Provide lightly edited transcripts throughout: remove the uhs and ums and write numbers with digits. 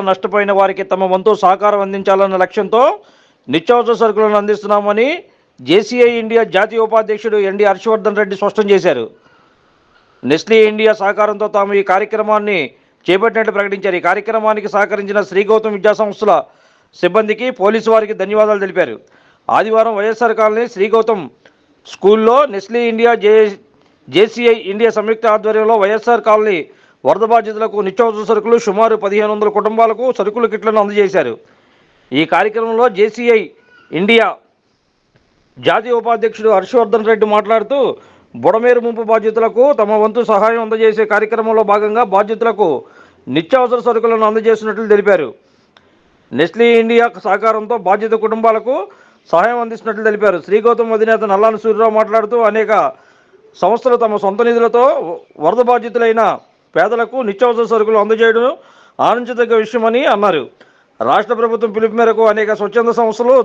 నష్టపోయిన వారికి తమ వంతు సహకారం అందించాలన్న లక్ష్యంతో నిత్యావసర సరుకులను అందిస్తున్నామని జేసీఐ ఇండియా జాతీయ ఉపాధ్యక్షుడు ఎన్డి హర్షవర్ధన్ రెడ్డి స్పష్టం చేశారు. నెస్లీ ఇండియా సహకారంతో తాము ఈ కార్యక్రమాన్ని చేపట్టినట్లు ప్రకటించారు. ఈ కార్యక్రమానికి సహకరించిన శ్రీ గౌతమ్ విద్యాసంస్థల సిబ్బందికి పోలీసు వారికి ధన్యవాదాలు తెలిపారు. ఆదివారం వైఎస్ఆర్ కాలనీ శ్రీ గౌతమ్ స్కూల్లో నెస్లీ ఇండియా జేసీఐ ఇండియా సంయుక్త ఆధ్వర్యంలో వైఎస్ఆర్ కాలనీ వరద బాధితులకు నిత్యావసర సరుకులు సుమారు 1500 కుటుంబాలకు సరుకుల కిట్లను అందజేశారు. ఈ కార్యక్రమంలో జేసీఐ ఇండియా జాతీయ ఉపాధ్యక్షుడు హర్షవర్ధన్ రెడ్డి మాట్లాడుతూ బుడమేరు ముంపు బాధితులకు తమ వంతు సహాయం అందజేసే కార్యక్రమంలో భాగంగా బాధితులకు నిత్యావసర సరుకులను అందజేస్తున్నట్లు తెలిపారు. నెస్లీ ఇండియా సహకారంతో బాధిత కుటుంబాలకు సహాయం అందిస్తున్నట్లు తెలిపారు. శ్రీ గౌతమ్ అధినేత నల్లాని సూర్యరావు మాట్లాడుతూ అనేక సంస్థలు తమ సొంత నిధులతో వరద బాధితులైన పేదలకు నిత్యావసర సరుకులు అందజేయడం ఆనందించదగ్గ విషయమని అన్నారు. రాష్ట్ర ప్రభుత్వం పిలుపు మేరకు అనేక స్వచ్ఛంద సంస్థలు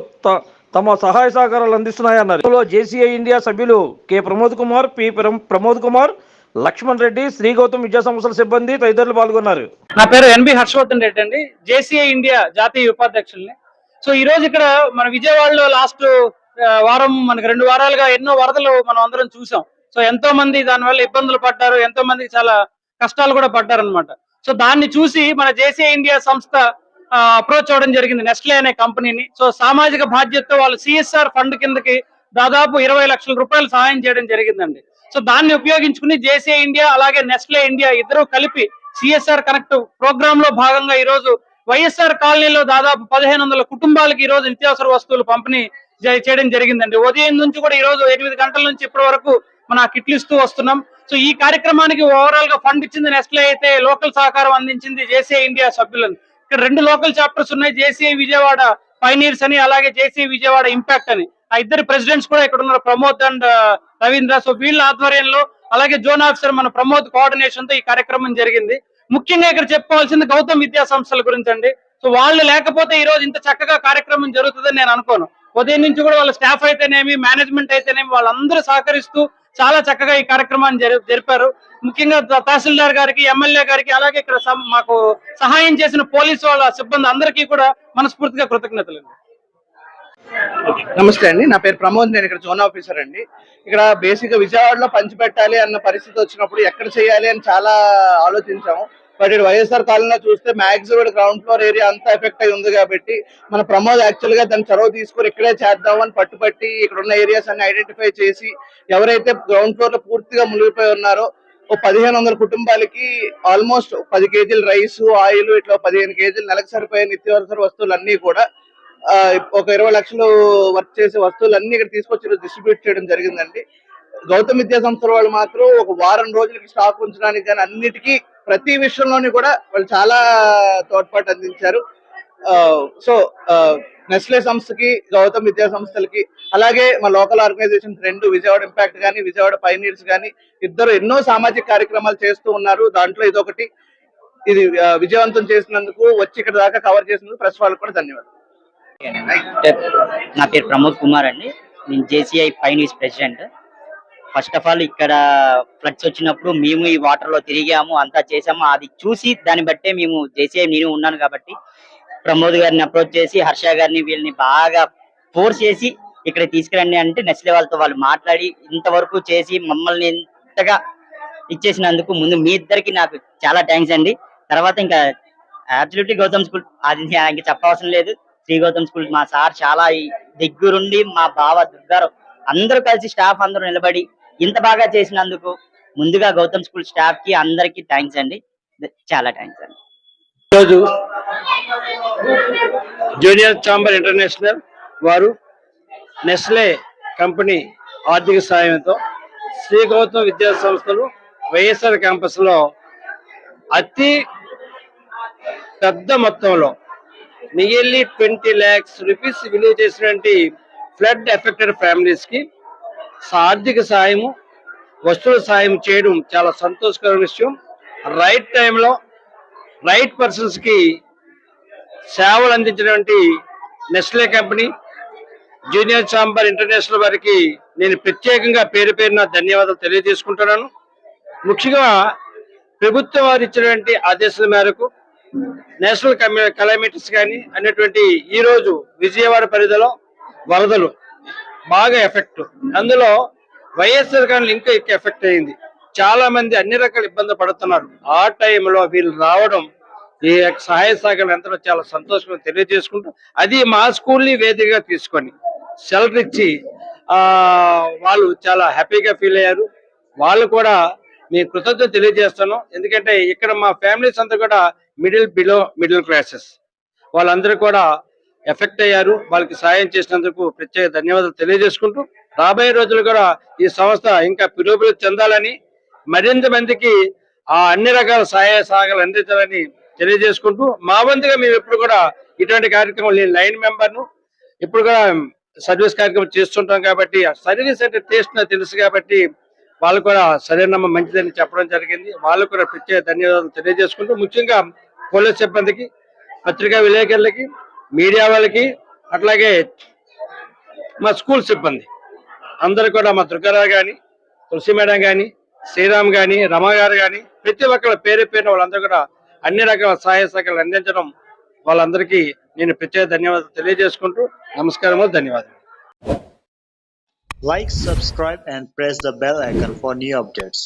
తమ సహాయ సహకారాలు అందిస్తున్నాయన్నారు. జేసీఐ ఇండియా సభ్యులు కె ప్రమోద్ కుమార్, పి ప్రమోద్ కుమార్, లక్ష్మణ్ రెడ్డి, శ్రీ గౌతమ్ విద్యా సంస్థల సిబ్బంది తదితరులు పాల్గొన్నారు. నా పేరు ఎన్బి హర్షవర్ధన్ రెడ్డి అండి, జేసీఐ ఇండియా జాతీయ ఉపాధ్యక్షుల్ని. సో ఈ రోజు ఇక్కడ మన విజయవాడలో లాస్ట్ వారం మనకి 2 వారాలుగా ఎన్నో వరదలు మనం అందరం చూసాం. సో ఎంతో మంది దానివల్ల ఇబ్బందులు పడ్డారు, ఎంతో మందికి చాలా కష్టాలు కూడా పడ్డారనమాట. సో దాన్ని చూసి మన జేసీఐ ఇండియా సంస్థ అప్రోచ్ అవ్వడం జరిగింది నెస్లే అనే కంపెనీని. సో సామాజిక బాధ్యతతో వాళ్ళు సిఎస్ఆర్ ఫండ్ కిందకి దాదాపు 20 లక్షల రూపాయలు సహాయం చేయడం జరిగిందండి. సో దాన్ని ఉపయోగించుకుని జేసీఐ ఇండియా అలాగే నెస్లే ఇండియా ఇద్దరు కలిపి సిఎస్ఆర్ కనెక్ట్ ప్రోగ్రామ్ లో భాగంగా ఈ రోజు వైఎస్ఆర్ కాలనీలో దాదాపు 1500 కుటుంబాలకి ఈ రోజు నిత్యావసర వస్తువులు పంపిణీ చేయడం జరిగిందండి. ఉదయం నుంచి కూడా ఈ రోజు 8 గంటల నుంచి ఇప్పటి వరకు మన కిట్లు ఇస్తూ వస్తున్నాం. సో ఈ కార్యక్రమానికి ఓవరాల్ గా ఫండ్ ఇచ్చింది నెస్లే అయితే లోకల్ సహకారం అందించింది జేసీఐ ఇండియా సభ్యులను. ఇక్కడ 2 లోకల్ చాప్టర్స్ ఉన్నాయి, జేసీఐ విజయవాడ పైనీర్స్ అని అలాగే జేసీఐ విజయవాడ ఇంపాక్ట్ అని. ఆ ఇద్దరు ప్రెసిడెంట్స్ కూడా ఇక్కడ ఉన్నారు, ప్రమోద్ అండ్ రవీంద్ర. సో వీళ్ళ ఆధ్వర్యంలో అలాగే జోన్ ఆఫీసర్ మన ప్రమోద్ కోఆర్డినేషన్ తో ఈ కార్యక్రమం జరిగింది. ముఖ్యంగా ఇక్కడ చెప్పుకోవాల్సింది గౌతమ్ విద్యా సంస్థల గురించి అండి. సో వాళ్ళు లేకపోతే ఈ రోజు ఇంత చక్కగా కార్యక్రమం జరుగుతుందని నేను అనుకోను. ఉదయం నుంచి కూడా వాళ్ళ స్టాఫ్ అయితేనేమి, మేనేజ్మెంట్ అయితేనేమి వాళ్ళందరూ సహకరిస్తూ చాలా చక్కగా ఈ కార్యక్రమాన్ని జరిపారు. ముఖ్యంగా తహసీల్దార్ గారికి, ఎమ్మెల్యే గారికి, అలాగే ఇక్కడ మాకు సహాయం చేసిన పోలీసు వాళ్ళ సిబ్బంది అందరికీ కూడా మనస్ఫూర్తిగా కృతజ్ఞతలు. నమస్తే అండి, నా పేరు ప్రమోద్, నేను ఇక్కడ జోన్ ఆఫీసర్ అండి. ఇక్కడ బేసిక్ గా విజయవాడలో పంచిపెట్టాలి అన్న పరిస్థితి వచ్చినప్పుడు ఎక్కడ చేయాలి అని చాలా ఆలోచించాము. బట్ ఇక్కడ వైఎస్ఆర్ కాలనీలో చూస్తే మాక్సిమం గ్రౌండ్ ఫ్లోర్ ఏరియా అంతా ఎఫెక్ట్ అయి ఉంది కాబట్టి మన ప్రమోద్ యాక్చువల్ గా దాన్ని చొరవ తీసుకొని ఇక్కడే చేద్దామని పట్టుబట్టి ఇక్కడ ఉన్న ఏరియాస్ అన్ని ఐడెంటిఫై చేసి ఎవరైతే గ్రౌండ్ ఫ్లోర్ లో పూర్తిగా మునిగిపోయి ఉన్నారో 1500 కుటుంబాలకి ఆల్మోస్ట్ 10 కేజీలు రైస్, ఆయిల్, ఇట్లా 15 కేజీలు నెలకు సరిపోయే నిత్యావసర వస్తువులు అన్ని కూడా ఒక 20 లక్షలు వర్క్ చేసే వస్తువులన్నీ ఇక్కడ తీసుకొచ్చి డిస్ట్రిబ్యూట్ చేయడం జరిగిందండి. గౌతమ్ విద్యా సంస్థల వాళ్ళు మాత్రం ఒక వారం రోజులకి స్టాక్ ఉంచడానికి కానీ అన్నిటికీ ప్రతి విషయంలోని కూడా వాళ్ళు చాలా తోడ్పాటు అందించారు. సో నెస్లే సంస్థకి, గౌతమ్ విద్యా సంస్థలకి, అలాగే మా లోకల్ ఆర్గనైజేషన్స్ 2 విజయవాడ ఇంపాక్ట్ కానీ విజయవాడ పైనీర్స్ కానీ ఇద్దరు ఎన్నో సామాజిక కార్యక్రమాలు చేస్తూ ఉన్నారు. దాంట్లో ఇదొకటి. ఇది విజయవంతం చేసినందుకు, వచ్చి ఇక్కడ దాకా కవర్ చేసినందుకు ప్రెస్ వాళ్ళకి కూడా ధన్యవాదాలు. నా పేరు ప్రమోద్ కుమార్ అండి, నేను JCI pioneers president. First of all ఇక్కడ ఫ్లడ్స్ వచ్చినప్పుడు మేము ఈ వాటర్ లో తిరిగాము, అంతా చేసాము. అది చూసి దాన్ని బట్టే మేము జేసీఐ, నేను ఉన్నాను కాబట్టి ప్రమోద్ గారిని అప్రోచ్ చేసి హర్ష గారిని వీళ్ళని బాగా ఫోర్స్ చేసి ఇక్కడ తీసుకురండి అంటే నెస్లే వాళ్ళతో వాళ్ళు మాట్లాడి ఇంతవరకు చేసి మమ్మల్ని ఇంతగా ఇచ్చేసినందుకు ముందు మీ ఇద్దరికి నాకు చాలా థ్యాంక్స్ అండి. తర్వాత ఇంకా అబ్సల్యూట్లీ గౌతమ్ స్కూల్ అది ఇంకా చెప్పవసరం లేదు. శ్రీ గౌతమ్ స్కూల్ మా సార్ చాలా దగ్గరుండి, మా బావ దుర్గారావు అందరూ కలిసి స్టాఫ్ అందరూ నిలబడి ఇంత బాగా చేసినందుకు ముందుగా గౌతమ్ స్కూల్ స్టాఫ్ కి అందరికి థ్యాంక్స్ అండి, చాలా థ్యాంక్స్ అండి. ఈరోజు జూనియర్ ఛాంబర్ ఇంటర్నేషనల్ వారు నెస్లే కంపెనీ ఆర్థిక సాయంతో శ్రీ గౌతమ్ విద్యా సంస్థలు వైఎస్ఆర్ క్యాంపస్ లో అతి పెద్ద మొత్తంలో నియర్లీ 20 lakhs రూపీస్ విలువ చేసినటువంటి ఫ్లడ్ ఎఫెక్టెడ్ ఫ్యామిలీస్ కి ఆర్థిక సాయము, వస్తువుల సాయం చేయడం చాలా సంతోషకరమైన విషయం. రైట్ టైంలో రైట్ పర్సన్స్ కి సేవలు అందించినటువంటి Nestle company, junior chamber international వారికి నేను ప్రత్యేకంగా పేరు పేరున ధన్యవాదాలు తెలియజేసుకుంటున్నాను. ముఖ్యంగా ప్రభుత్వం వారు ఇచ్చినటువంటి ఆదేశాల మేరకు నేషనల్ కెలామిటీస్ కానీ అనేటువంటి ఈ రోజు విజయవాడ పరిధిలో వరదలు బాగా ఎఫెక్ట్. అందులో వైఎస్ఆర్ కానీ ఇంకా ఎక్కువ ఎఫెక్ట్ అయింది. చాలా మంది అన్ని రకాల ఇబ్బంది పడుతున్నారు. ఆ టైంలో వీళ్ళు రావడం, ఈ సహాయ సహకారాలు ఎంతో చాలా సంతోషంగా తెలియజేసుకుంటూ, అది మా స్కూల్ని వేదికగా తీసుకొని షెల్టర్ ఇచ్చి వాళ్ళు చాలా హ్యాపీగా ఫీల్ అయ్యారు. వాళ్ళు కూడా మీ కృతజ్ఞత తెలియజేస్తాను. ఎందుకంటే ఇక్కడ మా ఫ్యామిలీస్ అంతా కూడా మిడిల్ క్లాసెస్, వాళ్ళందరూ కూడా ఎఫెక్ట్ అయ్యారు. వాళ్ళకి సాయం చేసినందుకు ప్రత్యేక ధన్యవాదాలు తెలియజేసుకుంటూ, రాబోయే రోజులు కూడా ఈ సంస్థ ఇంకా పురోభివృద్ధి చెందాలని, మరింత మందికి అన్ని రకాల సహాయ సహకారాలు అందించాలని తెలియజేసుకుంటూ, మా వంతుగా మేము ఎప్పుడు కూడా ఇటువంటి కార్యక్రమం, నేను లైన్ మెంబర్ను, ఇప్పుడు కూడా సర్వీస్ కార్యక్రమం చేస్తుంటాం కాబట్టి సర్వీస్ అంటే టేస్ట్ నాకు తెలుసు కాబట్టి వాళ్ళు కూడా సరైన మంచిదని చెప్పడం జరిగింది. వాళ్ళు కూడా ప్రత్యేక ధన్యవాదాలు తెలియజేసుకుంటూ, ముఖ్యంగా పోలీస్ సిబ్బందికి, పత్రికా విలేకరులకి, మీడియా వాళ్ళకి, అట్లాగే మా స్కూల్ సిబ్బంది అందరూ కూడా, మా దుర్గారావు కానీ, తులసి మేడం కానీ, శ్రీరామ్ కానీ, రమ గారు కానీ, ప్రతి ఒక్కరు పేరు పేరున వాళ్ళందరూ కూడా అన్ని రకాల సహాయ సహకారాలు అందించడం వాళ్ళందరికీ నేను ప్రత్యేక ధన్యవాదాలు తెలియజేసుకుంటూ నమస్కారము, ధన్యవాదాలు. Like, subscribe and press the bell icon for new updates.